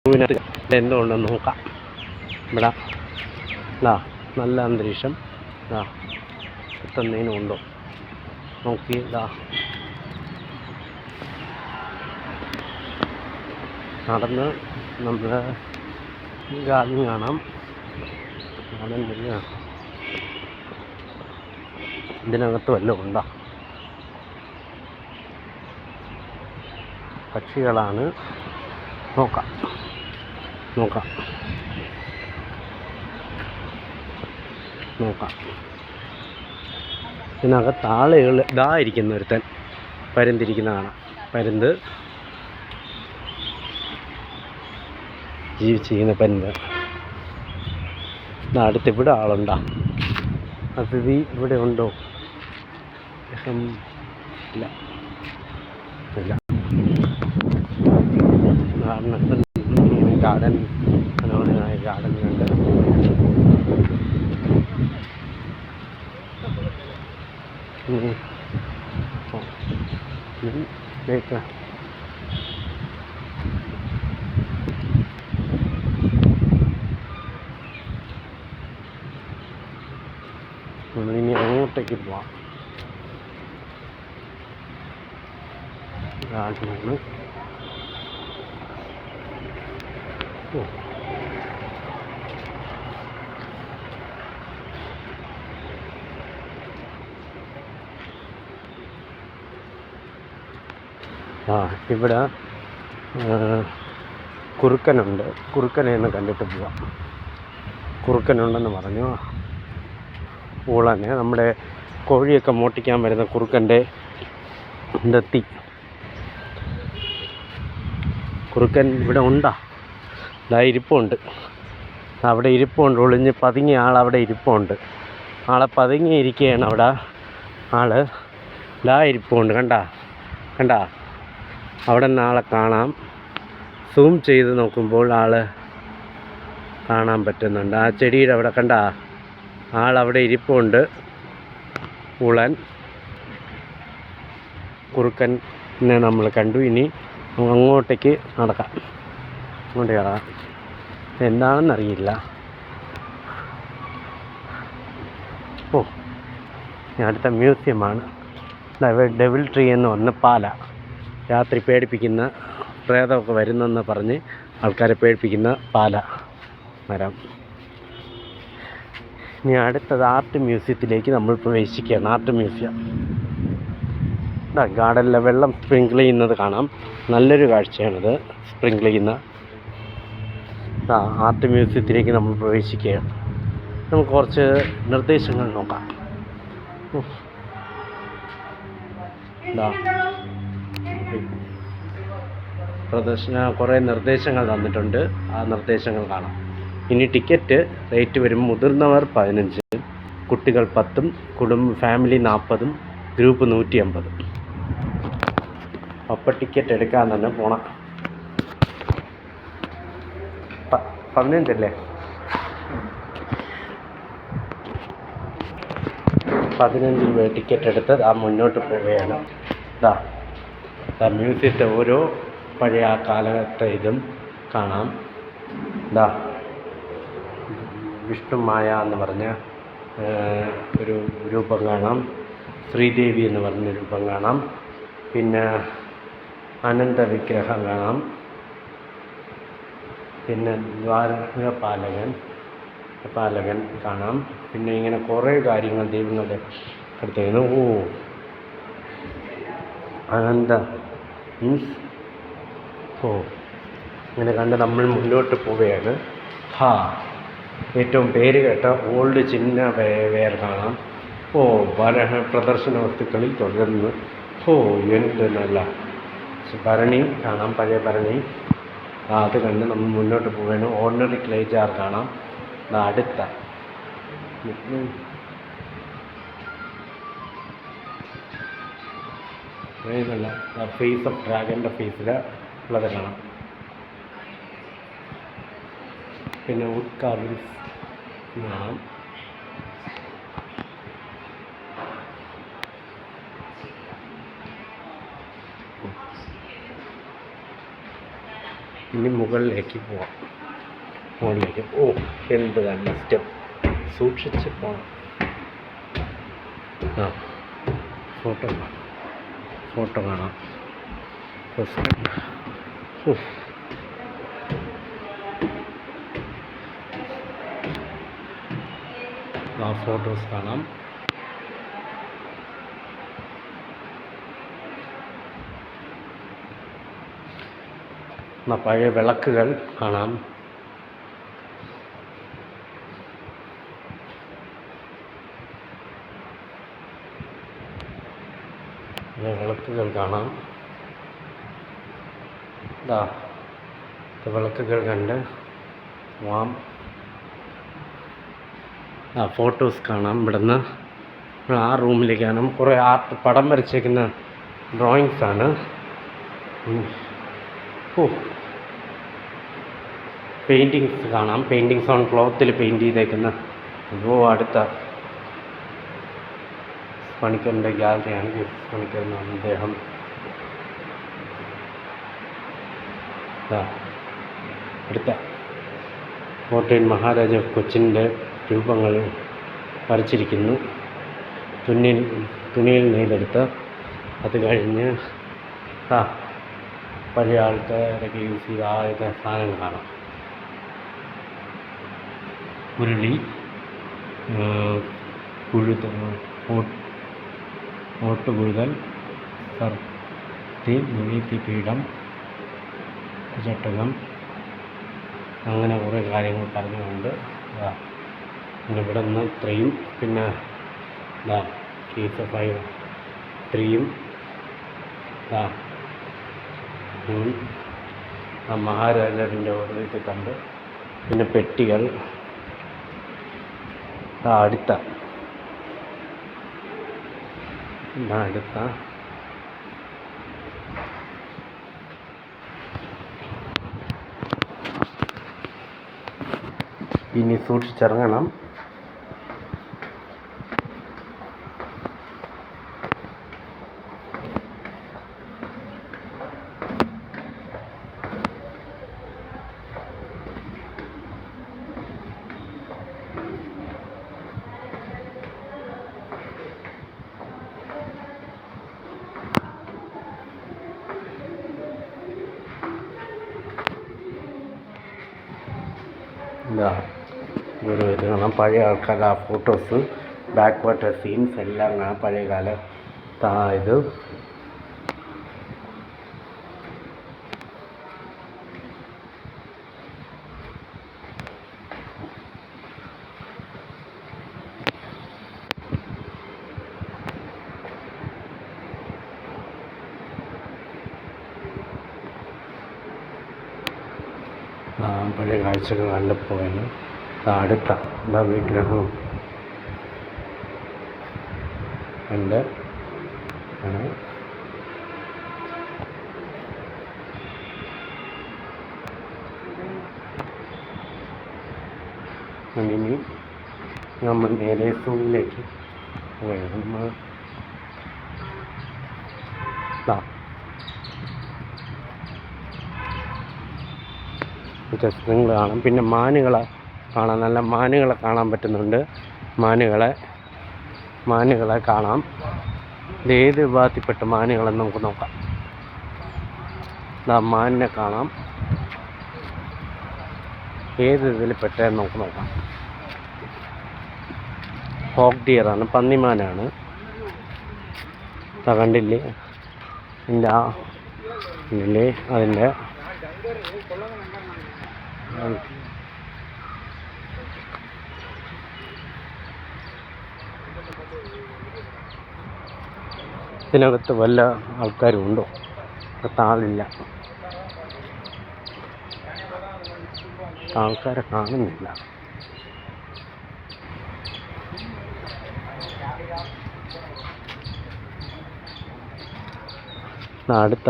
ഇതിനകത്ത് എന്തുകൊണ്ടെന്ന് നോക്കാം. ഇവിടെ നല്ല അന്തരീക്ഷം എത്തുന്നതിനും ഉണ്ടോ നോക്കി. നടന്ന് നമ്മൾ ഗാർഡൻ കാണാം. ഇതിനകത്ത് വല്ലതും ഉണ്ടോ? പക്ഷികളാണ്. നോക്കാം. ഇതിനകത്ത് ആളുകൾ ഇരിക്കുന്ന ഒരുത്തൻ പരുന്തിരിക്കുന്നതാണ്. പരുന്ത് ജീവിച്ചിരിക്കുന്ന പരുന്ത്. അടുത്ത് ഇവിടെ ആളുണ്ടോ? അതിഥി ഇവിടെ ഉണ്ടോ? ഇല്ല. ഗാർഡൻ മനോഹരമായ ഗാർഡൻ കണ്ട് നമ്മളിനി അങ്ങോട്ടേക്ക് പോവാം. ഗാർഡനാണ്. ഇവിടെ കുറുക്കനുണ്ട്. കുറുക്കനെ ഒന്ന് കണ്ടിട്ട് പോവാം. കുറുക്കനുണ്ടെന്ന് പറഞ്ഞു. ഊളനെ, നമ്മുടെ കോഴിയൊക്കെ മോട്ടിക്കാൻ വരുന്ന കുറുക്കൻ്റെ ദത്തി. കുറുക്കൻ ഇവിടെ ഉണ്ടാ? ഇരിപ്പുണ്ട്. അവിടെ ഇരിപ്പുണ്ട്. ഒളിഞ്ഞ് പതുങ്ങിയ ആളവിടെ ഇരിപ്പുണ്ട്. ആളെ പതുങ്ങിയിരിക്കുകയാണ് അവിടെ. ആള് ഇരിപ്പുണ്ട്. കണ്ടാ അവിടെ നിന്ന് ആളെ കാണാം. സൂം ചെയ്ത് നോക്കുമ്പോൾ ആള് കാണാൻ പറ്റുന്നുണ്ട്. ആ ചെടിയുടെ അവിടെ കണ്ടാ ആളവിടെ ഇരിപ്പുണ്ട്. ഊളൻ കുറുക്കനെ നമ്മൾ കണ്ടു. ഇനി അങ്ങോട്ടേക്ക് നടക്കാം. എന്താണെന്നറിയില്ല. അടുത്ത മ്യൂസിയമാണ്. ഡെവിൾ ട്രീ എന്ന് പറഞ്ഞ പാല. രാത്രി പേടിപ്പിക്കുന്ന പ്രേതമൊക്കെ വരുന്നെന്ന് പറഞ്ഞ് ആൾക്കാരെ പേടിപ്പിക്കുന്ന പാല മരം. ഇനി അടുത്തത് ആർട്ട് മ്യൂസിയത്തിലേക്ക് നമ്മൾ പ്രവേശിക്കുകയാണ്. Art museum. ഗാർഡനിലെ വെള്ളം സ്പ്രിങ്കിൾ ചെയ്യുന്നത് കാണാം. നല്ലൊരു കാഴ്ചയാണിത്. സ്പ്രിങ്കിൾ ചെയ്യുന്ന ആർട്ട് മ്യൂസിയത്തിലേക്ക് നമ്മൾ പ്രവേശിക്കുകയാണ്. നമുക്ക് കുറച്ച് നിർദ്ദേശങ്ങൾ നോക്കാം. കുറേ നിർദ്ദേശങ്ങൾ തന്നിട്ടുണ്ട്. ആ നിർദ്ദേശങ്ങൾ കാണാം. ഇനി ടിക്കറ്റ് റേറ്റ് വരും. മുതിർന്നവർ 15, കുട്ടികൾ 10, ഫാമിലി 40, ഗ്രൂപ്പ് 150. അപ്പം ടിക്കറ്റ് എടുക്കാൻ തന്നെ പോണം. 15 അല്ലേ? 15 രൂപ ടിക്കറ്റ് എടുത്ത് മുന്നോട്ട് പോവുകയാണ്. മ്യൂസിയത്തെ ഓരോ പഴയ ആ കാലഘട്ടത്തെ ഇതും കാണാം. വിഷ്ണുമായ എന്ന് പറഞ്ഞ ഒരു രൂപം കാണാം. ശ്രീദേവി എന്ന് പറഞ്ഞ രൂപം കാണാം. പിന്നെ അനന്ത വിഗ്രഹം കാണാം. പിന്നെ പാലകൻ കാണാം. പിന്നെ ഇങ്ങനെ കുറേ കാര്യങ്ങൾ ദൈവങ്ങളുടെ അടുത്തേന്ന് അനന്ത മീൻസ് ഇങ്ങനെ കണ്ട് നമ്മൾ മുന്നോട്ട് പോവുകയാണ്. ഏറ്റവും പേര് കേട്ട ഓൾഡ് ചിന്ന വെയർ കാണാം. പ്രദർശന വസ്തുക്കളിൽ തുടർന്ന് എന്ത് നല്ല ഭരണി കാണാം. പഴയ ഭരണി. അത് കണ്ട് നമ്മൾ മുന്നോട്ട് പോവുകയാണ്. ഓർഡിനറി ക്ലേ ജാർ കാണാം. അടുത്ത നല്ല ഫേസ് ഓഫ് ഡ്രാഗൻ്റെ ഫേസിൽ ഉള്ളത് കാണാം. പിന്നെ വുഡ് കാർവിങ്സ് കാണാം. ഇനി മുകളിലേക്ക് പോവാം. മുകളിലേക്ക് എന്ത് നല്ല സ്റ്റെപ്പ്, സൂക്ഷിച്ച് പോകണം. ഫോട്ടോ കാണാം. ഫോട്ടോസ് കാണാം. പഴയ വിളക്കുകൾ കാണാം. വിളക്കുകൾ കാണാം. വിളക്കുകൾ കണ്ട് പോവാം. ഫോട്ടോസ് കാണാം. ഇവിടുന്ന് ആ റൂമിലേക്ക് കാണാം. കുറേ ആർട്ട് പടം വരച്ചേക്കുന്ന ഡ്രോയിങ്സാണ്. പെയിൻറ്റിങ്സ് കാണാം. പെയിൻറ്റിങ്സ് ഓൺ ക്ലോത്തിൽ പെയിൻറ്റ് ചെയ്തേക്കുന്ന അടുത്ത പണിക്കറിൻ്റെ ഗ്യാലറിയാണ്. പണിക്കർ എന്നാണ് അദ്ദേഹം. അടുത്ത കോട്ടയം മഹാരാജ കൊച്ചിൻ്റെ രൂപങ്ങൾ വരച്ചിരിക്കുന്നു. തുണിയിൽ നെയ്തെടുത്ത്. അത് കഴിഞ്ഞ് പഴയ ആൾക്കാരൊക്കെ യൂസ് ചെയ്ത സാധനങ്ങൾ കാണാം. ഉരുളി, ഓട്ടുകുഴുതൽ, നിവേദ്യപീഠം, ചട്ടകം, അങ്ങനെ കുറേ കാര്യങ്ങൾ പറഞ്ഞുകൊണ്ട് പിന്നെ ഇവിടെ നിന്ന് ഇത്രയും, പിന്നെ കേസ് ഓഫ് 3 മഹാരാജാവിൻ്റെ ഓരോ ഇത് കണ്ട്, പിന്നെ പെട്ടികൾ. അടുത്ത ഇനി സൂക്ഷിച്ചിറങ്ങണം. ഒരു ഇത് കാണാം. പഴയ ആൾക്കാരുടെ ഫോട്ടോസ്, ബാക്ക് വാട്ടർ സീൻസ് എല്ലാം കാണാം. പഴയ കാല ഇത് പഴയ കാഴ്ചകൾ കണ്ടുപോയാണ്. അടുത്ത വിഗ്രഹം ഉണ്ട്. ഇനി നമ്മൾ നേരെ സൂമിലേക്ക് പോയത്. നിങ്ങൾ കാണാം. പിന്നെ മാനുകളെ കാണാം. നല്ല മാനുകളെ കാണാൻ പറ്റുന്നുണ്ട്. മാനുകളെ കാണാം. ഇത് ഏത് വിഭാഗത്തിൽപ്പെട്ട മാനുകളെന്ന് നമുക്ക് നോക്കാം. മാനിനെ കാണാം. ഏത് ഇതിൽപ്പെട്ടതെന്ന് നമുക്ക് നോക്കാം. ഹോക്ക് ഡിയറാണ്, പന്നിമാനാണ്. കണ്ടില്ലേ അതിൻ്റെ ഇതിനകത്ത് വല്ല ആൾക്കാരും ഉണ്ടോ? ആളില്ല. ആൾക്കാരെ കാണുന്നില്ല. അടുത്ത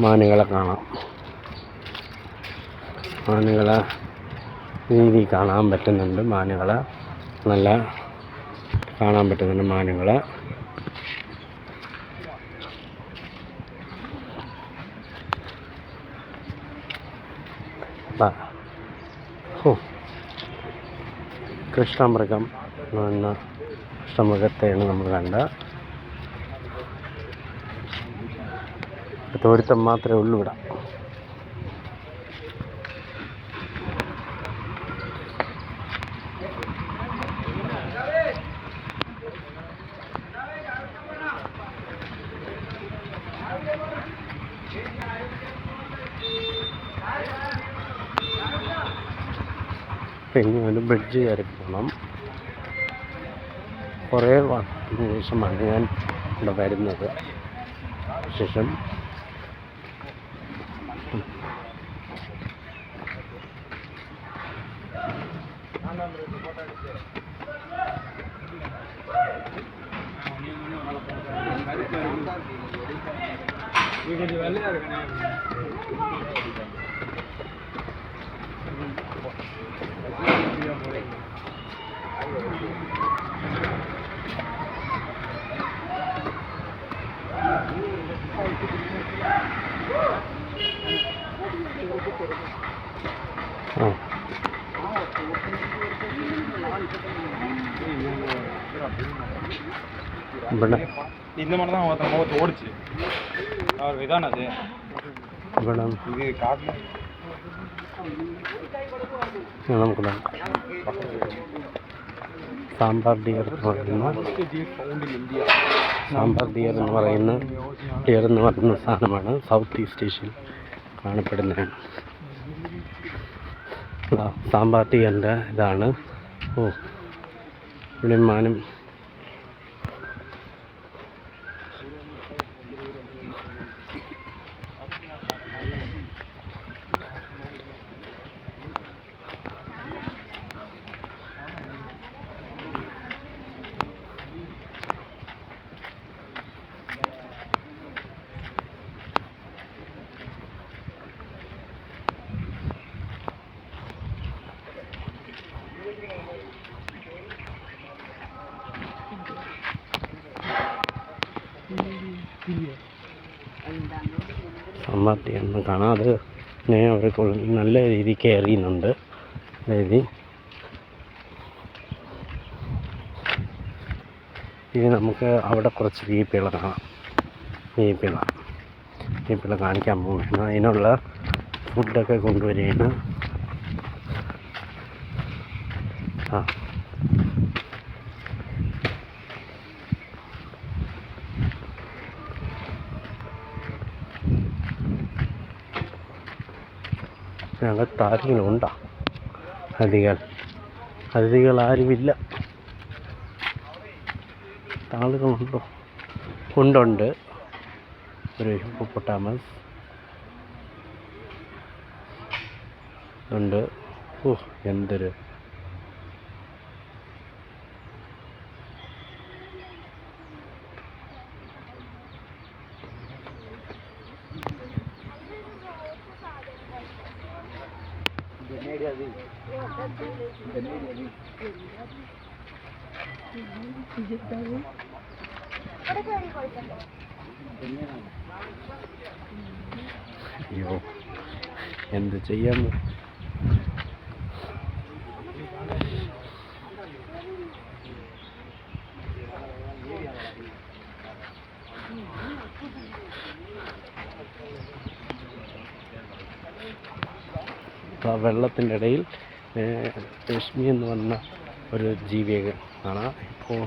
മാനുകളെ കാണാം. മാനുകളെ രീതി കാണാൻ പറ്റുന്നുണ്ട്. മാനുകളെ നല്ല കാണാൻ പറ്റുന്നുണ്ട്. മാനുകളെ കൃഷ്ണമൃഗം എന്ന കൃഷ്ണമൃഗത്തെയാണ് നമ്മൾ കണ്ട. ഒരുത്തം മാത്രമേ ഉള്ളൂ ഇവിടെ. പിന്നെ ഒരു ബ്രിഡ്ജ് കയറി പോകണം. കുറേ വർഷത്തിന് ശേഷമാണ് ഞാൻ ഇവിടെ വരുന്നത്. ശേഷം ഇവിടെ இந்த மாதிரி தான் அவன் முகத்தை ஓடிச்சு. அவர் இதான அது ഇവിടെ இது காட்டில் നമുക്ക് സാമ്പാർ ഡിയർ എന്ന് പറയുന്ന ഡിയർ എന്ന് പറയുന്ന സാധനമാണ് സൗത്ത് ഈസ്റ്റ് ഏഷ്യയിൽ കാണപ്പെടുന്നതാണ്. സാമ്പാർ ഡിയറിൻ്റെ ഇതാണ്. വിളിമാനും സാമ്പാർ എന്ന് കാണാം. അത് അവർക്ക് നല്ല രീതിക്ക് എറിയുന്നുണ്ട്. അതായത് ഇനി നമുക്ക് അവിടെ കുറച്ച് വീപ്പിള കാണാം. വീപ്പിള കാണിക്കാൻ പോവുകയാണ്. അതിനുള്ള ഫുഡൊക്കെ കൊണ്ടുവരികയാണ്. അകത്ത് ആരെങ്കിലും ഉണ്ടോ? അതിഥികൾ ആരുമില്ല. ആളുകളുണ്ടോ? ഉണ്ട്. ഒരു ഹിപ്പോപ്പൊട്ടാമസ് ഉണ്ട്. എന്തൊരു അയ്യോ, എന്ത് ചെയ്യാൻ? വെള്ളത്തിൻ്റെ ഇടയിൽ രശ്മി എന്ന് പറഞ്ഞ ഒരു ജീവിയെ കാണാം. ഇപ്പോൾ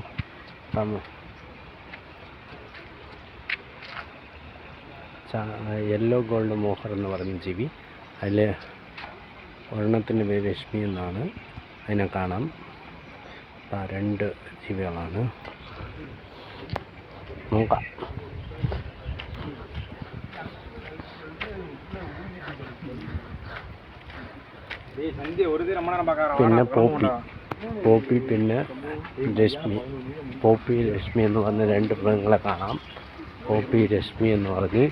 യെല്ലോ ഗോൾഡ് മോഹർ എന്ന് പറഞ്ഞ ജീവി, അതിൽ ഒരെണ്ണത്തിൻ്റെ പേര് രശ്മി എന്നാണ്. അതിനെ കാണാം. 2 ജീവികളാണ്. നോക്കാം. പിന്നെ പോപ്പി പിന്നെ രശ്മി എന്ന് പറഞ്ഞ 2 മൃഗങ്ങളെ കാണാം. പോപ്പി രശ്മി എന്ന് പറഞ്ഞ്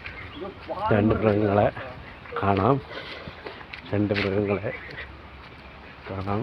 2 മൃഗങ്ങളെ കാണാം. 2 മൃഗങ്ങളെ കാണാം.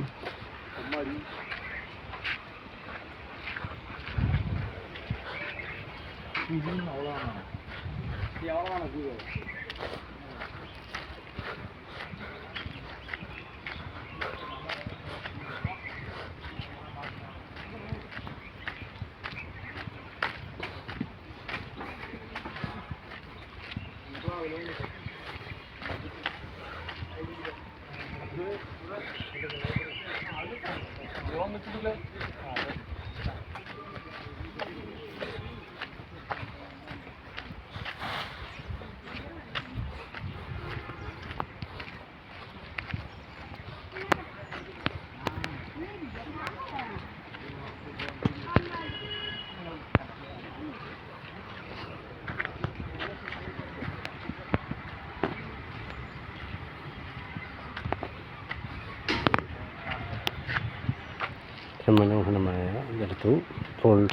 മനോഹരമായ ഇതെടുത്തു. ഇപ്പോൾ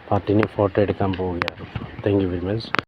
പാർട്ടിനെ ഫോട്ടോ എടുക്കാൻ പോവുകയാണ്. Thank you very much.